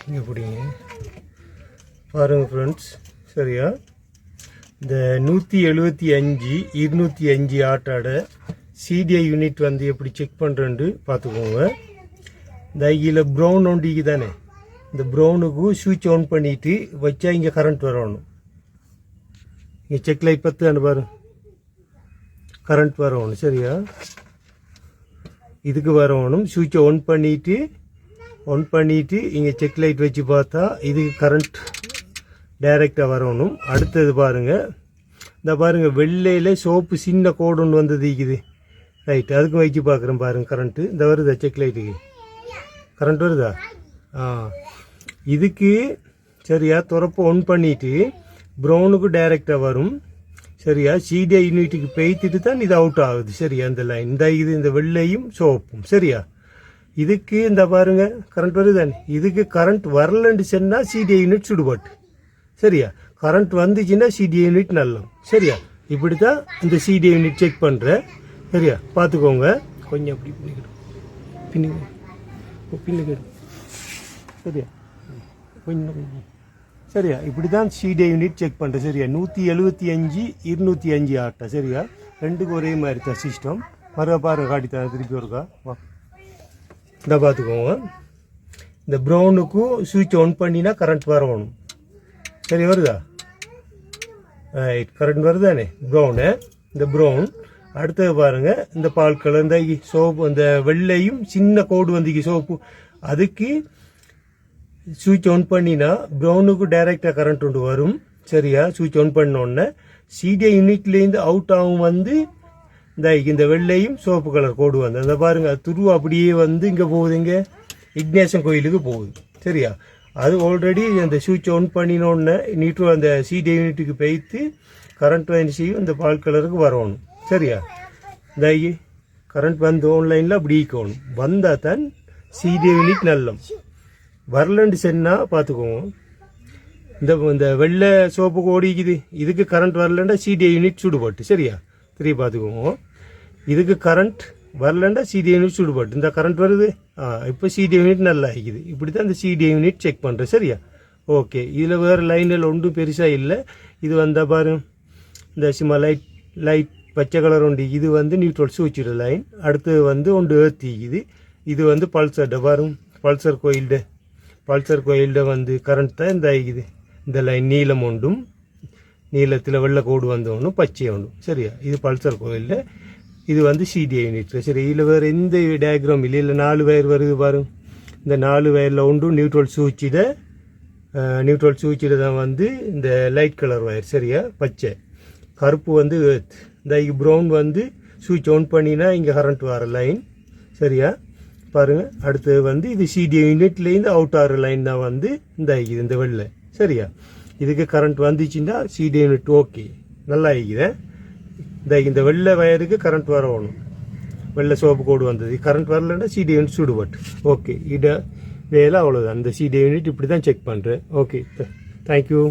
இங்கே பிடிங்க பாருங்கள் ஃப்ரெண்ட்ஸ். சரியா, இந்த 175 205 ஆட்டோட சிடிஐ யூனிட் வந்து எப்படி செக் பண்ணுறேன்னு பார்த்துக்கோங்க. இந்த இதில் ப்ரௌன் ஒண்டிக்கு தானே, இந்த ப்ரௌனுக்கு சுவிட்ச் ஆன் பண்ணிவிட்டு வச்சா இங்கே கரண்ட் வரணும். இங்கே செக் லைட் பத்து பாரு கரண்ட் வரணும். சரியா, இதுக்கு வரணும். சுவிட்சை ஆன் பண்ணிவிட்டு இங்கே செக் லைட் வச்சு பார்த்தா இதுக்கு கரண்ட் டைரெக்டாக வரணும். அடுத்தது பாருங்கள், இந்த பாருங்கள் வெள்ளையில் சோப்பு சின்ன கோடு ஒன்று வந்தது இருக்குது. ரைட், அதுக்கும் வச்சு பார்க்குறேன் பாருங்கள். கரண்ட்டு இந்த வருதா, செக் லைட்டுக்கு கரண்ட் வருதா? இதுக்கு சரியா துறப்பு ஆன் பண்ணிவிட்டு ப்ரௌனுக்கு டைரெக்டாக வரும். சரியா, சிடிஐ யூனிட்டுக்கு பெய்த்துட்டு தான் இது அவுட் ஆகுது. சரியா, இந்த லைன் இந்த இது இந்த வெள்ளையும் சோப்பும். சரியா, இதுக்கு இந்த பாருங்க கரண்ட் வருதானே, இதுக்கு கரண்ட் வரலன்னு சொன்னால் சிடிஐ யூனிட் சுடுபாட்டு. சரியா, கரண்ட் வந்துச்சுன்னா சிடிஐ யூனிட் நல்லம். சரியா, இப்படி தான் இந்த சிடிஐ யூனிட் செக் பண்ணுறேன். சரியா, பார்த்துக்கோங்க. கொஞ்சம் அப்படி பின்னிக்கிடும். சரியா, கொஞ்சம் சரியா, இப்படி தான் சிடிஐ யூனிட் செக் பண்ணுறேன். சரியா, 175 205 ஆட்டா. சரியா, ரெண்டுக்கும் ஒரே மாதிரி தான் சிஸ்டம். பாருங்க காட்டித்தான் திருப்பி ஒருக்கா வா. இந்த பார்த்துக்கோங்க, இந்த ப்ரௌனுக்கும் சுவிட்ச் ஆன் பண்ணினா கரண்ட் வரணும். சரி, வருதா? ரைட், கரண்ட் வருதானே ப்ரௌனு, இந்த ப்ரௌன். அடுத்தது பாருங்கள், இந்த பால் கலர் இந்த சோப்பு இந்த வெள்ளையும் சின்ன கோடு வந்து சோப்பு, அதுக்கு சுவிட்ச் ஆன் பண்ணினா ப்ரௌனுக்கு டைரெக்டாக கரண்ட் ஒன்று வரும். சரியா, சுவிட்ச் ஆன் பண்ணோடனே சிடிஐ யூனிட்லேருந்து அவுட் ஆகும் வந்து இந்த வெள்ளையும் சோப்பு கலர் கோடு வந்து அந்த பாருங்கள் துரு அப்படியே வந்து இங்கே போகுது, இங்கே இக்னேஷன் கோயிலுக்கு போகுது. சரியா, அது ஆல்ரெடி அந்த சுவிட்ச் ஆன் பண்ணினோடனே நீட்டு அந்த சிடிஐ யூனிட்டுக்கு பெய்த்து கரண்ட் வந்து செய்யும் இந்த பால் கலருக்கு வரணும். சரியா, இந்த கரண்ட் வந்து ஆன்லைனில் அப்படி ஈக்கணும். வந்தால் தான் சிடிஐ யூனிட் நல்லம். வரலன்னு சொன்னால் பார்த்துக்கோங்க, இந்த வெள்ளை சோப்புக்கு ஓடிக்குது, இதுக்கு கரண்ட் வரலண்டா சிடிஐ யூனிட் சுடுபாட்டு. சரியா, திரும்பி பார்த்துக்கோங்க, இதுக்கு கரண்ட் வரலண்டா சிடிஐ யூனிட் சுடுபாட்டு. இந்த கரண்ட் வருது, இப்போ சிடிஐ யூனிட் நல்லா ஆகிக்குது. இப்படி தான் இந்த சிடிஐ யூனிட் செக் பண்ணுறேன். சரியா, ஓகே. இதில் வேறு லைனில் ஒன்றும் பெருசாக இல்லை. இது வந்தால் பாருங்க, இந்த சும்மா லைட் பச்சை கலர் உண்டு, இது வந்து நியூட்ரல் சுவிட்சோட லைன். அடுத்து வந்து ஒன்று ஏற்றிக்குது, இது வந்து பல்சர்ட பாருங்க, பல்சர் கோயில்ட வந்து கரண்ட் தான் இந்த ஆகிக்குது. இந்த லைன் நீளம் ஒன்றும், நீளத்தில் வெள்ளை கோடு வந்து ஒன்றும் பச்சை ஒன்றும். சரியா, இது பல்சர் கோயிலில், இது வந்து சிடிஐ யூனிட். சரி, இதில் வேறு எந்த டயக்ராம் இல்லை. இல்லை 4 வயர் வருது பாருங்க, இந்த 4 வயரில் ஒன்றும் நியூட்ரல் சுவிட்சில் தான் வந்து இந்த லைட் கலர் வயர். சரியா, பச்சை, கருப்பு வந்து ஏர்த். இந்த ப்ரௌன் வந்து சுவிட்ச் ஆன் பண்ணினா இங்கே கரண்ட் வர லைன். சரியா, பாருங்கள். அடுத்து வந்து இது சிடிஐ யூனிட்லேருந்து அவுட் ஆகிற லைன் தான் வந்து இந்த வெள்ளை. சரியா, இதுக்கு கரண்ட் வந்துச்சுன்னா சிடிஐ யூனிட் ஓகே நல்லா ஆகிக்குது. இந்த வெள்ளை வயருக்கு கரண்ட் வரணும். வெள்ளை சோப்பு கோடு வந்தது, கரண்ட் வரலன்னா சிடிஐ யூனிட் சுடுபட்டு. ஓகே, வேலை அவ்வளோதான். இந்த சிடிஐ யூனிட் இப்படி தான் செக் பண்ணுறேன். Okay, thank you.